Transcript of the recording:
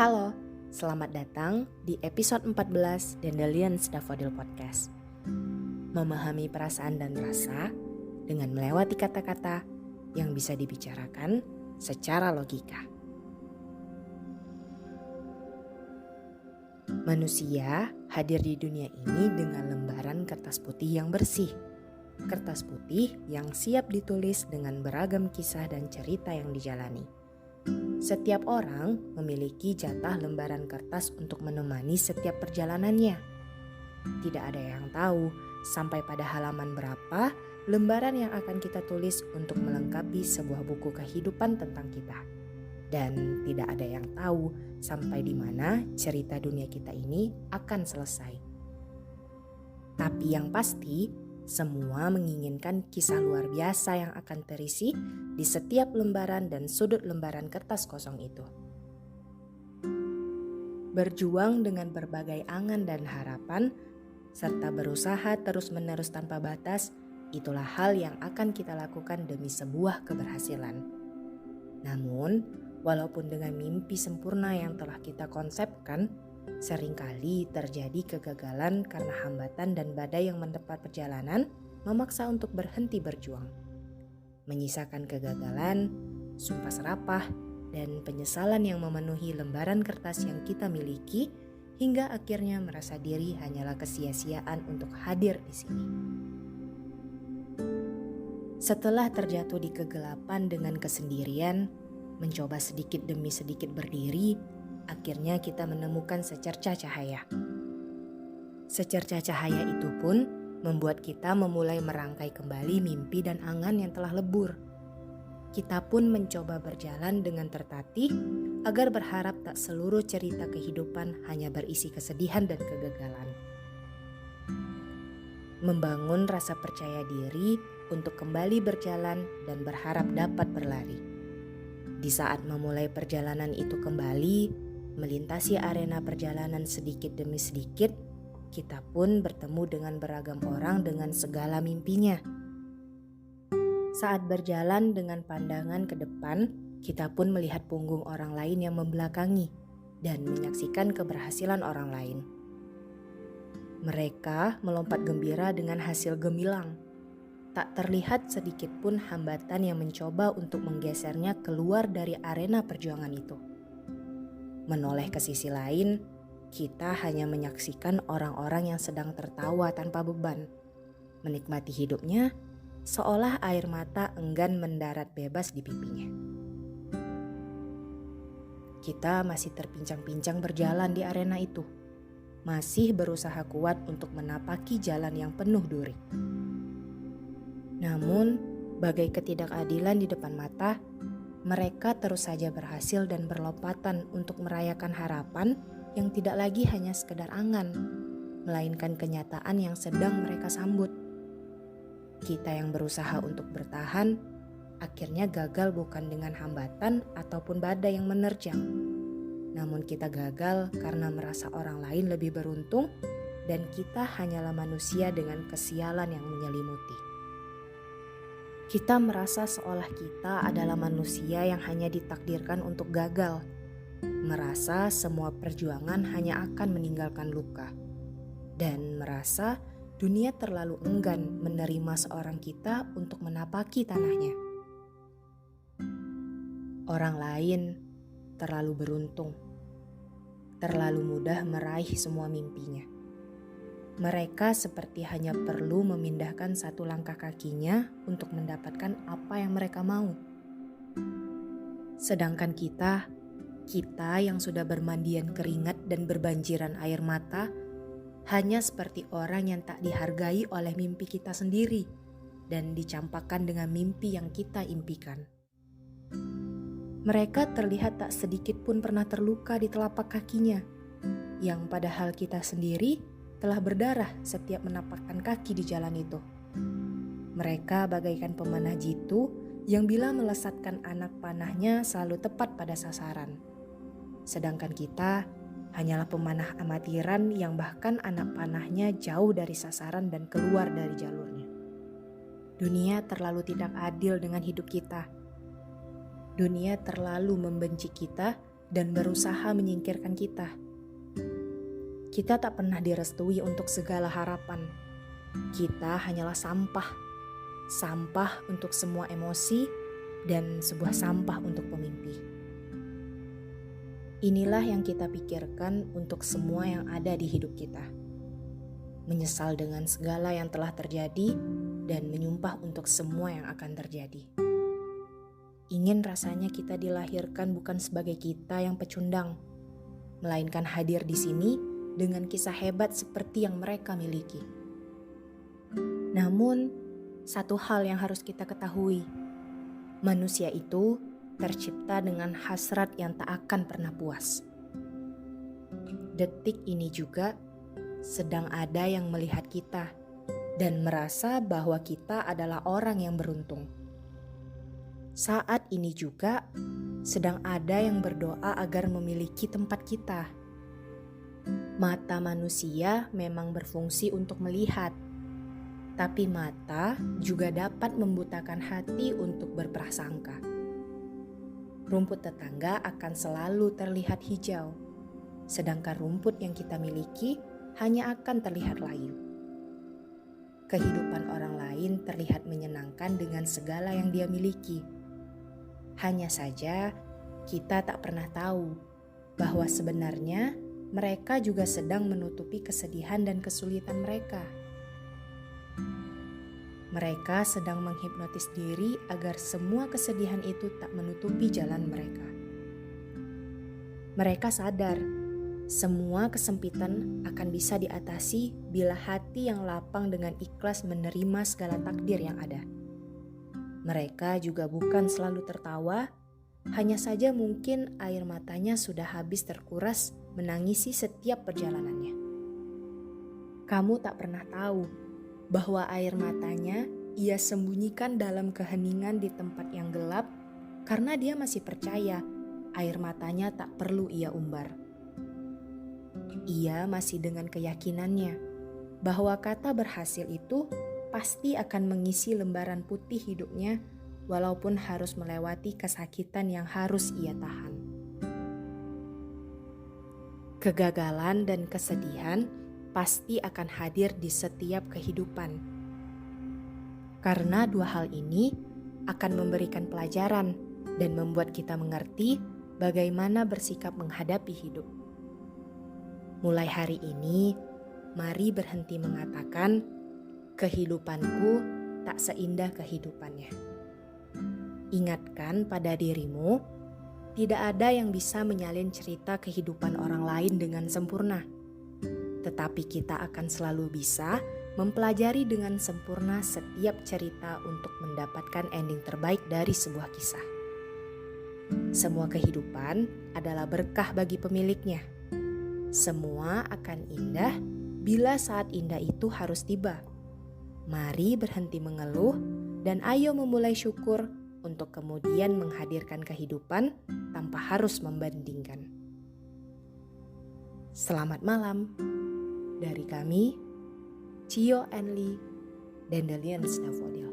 Halo, selamat datang di episode 14 Dandelions Daffodil Podcast. Memahami perasaan dan rasa dengan melewati kata-kata yang bisa dibicarakan secara logika. Manusia hadir di dunia ini dengan lembaran kertas putih yang bersih. Kertas putih yang siap ditulis dengan beragam kisah dan cerita yang dijalani. Setiap orang memiliki jatah lembaran kertas untuk menemani setiap perjalanannya. Tidak ada yang tahu sampai pada halaman berapa lembaran yang akan kita tulis untuk melengkapi sebuah buku kehidupan tentang kita. Dan tidak ada yang tahu sampai di mana cerita dunia kita ini akan selesai. Tapi yang pasti, semua menginginkan kisah luar biasa yang akan terisi di setiap lembaran dan sudut lembaran kertas kosong itu. Berjuang dengan berbagai angan dan harapan, serta berusaha terus-menerus tanpa batas, itulah hal yang akan kita lakukan demi sebuah keberhasilan. Namun, walaupun dengan mimpi sempurna yang telah kita konsepkan, seringkali terjadi kegagalan karena hambatan dan badai yang menerpa perjalanan memaksa untuk berhenti berjuang. Menyisakan kegagalan, sumpah serapah, dan penyesalan yang memenuhi lembaran kertas yang kita miliki hingga akhirnya merasa diri hanyalah kesia-siaan untuk hadir di sini. Setelah terjatuh di kegelapan dengan kesendirian, mencoba sedikit demi sedikit berdiri, akhirnya kita menemukan secercah cahaya. Secercah cahaya itu pun membuat kita memulai merangkai kembali mimpi dan angan yang telah lebur. Kita pun mencoba berjalan dengan tertatih agar berharap tak seluruh cerita kehidupan hanya berisi kesedihan dan kegagalan. Membangun rasa percaya diri untuk kembali berjalan dan berharap dapat berlari. Di saat memulai perjalanan itu kembali, melintasi arena perjalanan sedikit demi sedikit, kita pun bertemu dengan beragam orang dengan segala mimpinya. Saat berjalan dengan pandangan ke depan, kita pun melihat punggung orang lain yang membelakangi dan menyaksikan keberhasilan orang lain. Mereka melompat gembira dengan hasil gemilang. Tak terlihat sedikit pun hambatan yang mencoba untuk menggesernya keluar dari arena perjuangan itu. Menoleh ke sisi lain, kita hanya menyaksikan orang-orang yang sedang tertawa tanpa beban, menikmati hidupnya seolah air mata enggan mendarat bebas di pipinya. Kita masih terpincang-pincang berjalan di arena itu, masih berusaha kuat untuk menapaki jalan yang penuh duri. Namun, bagai ketidakadilan di depan mata, mereka terus saja berhasil dan berlompatan untuk merayakan harapan yang tidak lagi hanya sekedar angan, melainkan kenyataan yang sedang mereka sambut. Kita yang berusaha untuk bertahan, akhirnya gagal bukan dengan hambatan ataupun badai yang menerjang. Namun kita gagal karena merasa orang lain lebih beruntung dan kita hanyalah manusia dengan kesialan yang menyelimuti. Kita merasa seolah kita adalah manusia yang hanya ditakdirkan untuk gagal. Merasa semua perjuangan hanya akan meninggalkan luka. Dan merasa dunia terlalu enggan menerima seorang kita untuk menapaki tanahnya. Orang lain terlalu beruntung. Terlalu mudah meraih semua mimpinya. Mereka seperti hanya perlu memindahkan satu langkah kakinya untuk mendapatkan apa yang mereka mau. Sedangkan kita yang sudah bermandian keringat dan berbanjiran air mata, hanya seperti orang yang tak dihargai oleh mimpi kita sendiri dan dicampakkan dengan mimpi yang kita impikan. Mereka terlihat tak sedikit pun pernah terluka di telapak kakinya, yang padahal kita sendiri telah berdarah setiap menapakkan kaki di jalan itu. Mereka bagaikan pemanah jitu yang bila melesatkan anak panahnya selalu tepat pada sasaran. Sedangkan kita hanyalah pemanah amatiran yang bahkan anak panahnya jauh dari sasaran dan keluar dari jalurnya. Dunia terlalu tidak adil dengan hidup kita. Dunia terlalu membenci kita dan berusaha menyingkirkan kita. Kita tak pernah direstui untuk segala harapan. Kita hanyalah sampah. Sampah untuk semua emosi dan sebuah sampah untuk pemimpi. Inilah yang kita pikirkan untuk semua yang ada di hidup kita. Menyesal dengan segala yang telah terjadi dan menyumpah untuk semua yang akan terjadi. Ingin rasanya kita dilahirkan bukan sebagai kita yang pecundang, melainkan hadir di sini dengan kisah hebat seperti yang mereka miliki. Namun, satu hal yang harus kita ketahui, manusia itu tercipta dengan hasrat yang tak akan pernah puas. Detik ini juga sedang ada yang melihat kita dan merasa bahwa kita adalah orang yang beruntung. Saat ini juga sedang ada yang berdoa agar memiliki tempat kita. Mata manusia memang berfungsi untuk melihat, tapi mata juga dapat membutakan hati untuk berprasangka. Rumput tetangga akan selalu terlihat hijau, sedangkan rumput yang kita miliki hanya akan terlihat layu. Kehidupan orang lain terlihat menyenangkan dengan segala yang dia miliki. Hanya saja kita tak pernah tahu bahwa sebenarnya mereka juga sedang menutupi kesedihan dan kesulitan mereka. Mereka sedang menghipnotis diri agar semua kesedihan itu tak menutupi jalan mereka. Mereka sadar semua kesempitan akan bisa diatasi bila hati yang lapang dengan ikhlas menerima segala takdir yang ada. Mereka juga bukan selalu tertawa, hanya saja mungkin air matanya sudah habis terkuras menangisi setiap perjalanannya. Kamu tak pernah tahu bahwa air matanya ia sembunyikan dalam keheningan di tempat yang gelap karena dia masih percaya air matanya tak perlu ia umbar. Ia masih dengan keyakinannya bahwa kata berhasil itu pasti akan mengisi lembaran putih hidupnya walaupun harus melewati kesakitan yang harus ia tahan. Kegagalan dan kesedihan pasti akan hadir di setiap kehidupan. Karena dua hal ini akan memberikan pelajaran dan membuat kita mengerti bagaimana bersikap menghadapi hidup. Mulai hari ini, mari berhenti mengatakan, kehidupanku tak seindah kehidupannya. Ingatkan pada dirimu, tidak ada yang bisa menyalin cerita kehidupan orang lain dengan sempurna. Tetapi kita akan selalu bisa mempelajari dengan sempurna setiap cerita untuk mendapatkan ending terbaik dari sebuah kisah. Semua kehidupan adalah berkah bagi pemiliknya. Semua akan indah bila saat indah itu harus tiba. Mari berhenti mengeluh dan ayo memulai syukur untuk kemudian menghadirkan kehidupan tanpa harus membandingkan. Selamat malam dari kami, Cio Enli, Dandelion Daffodil.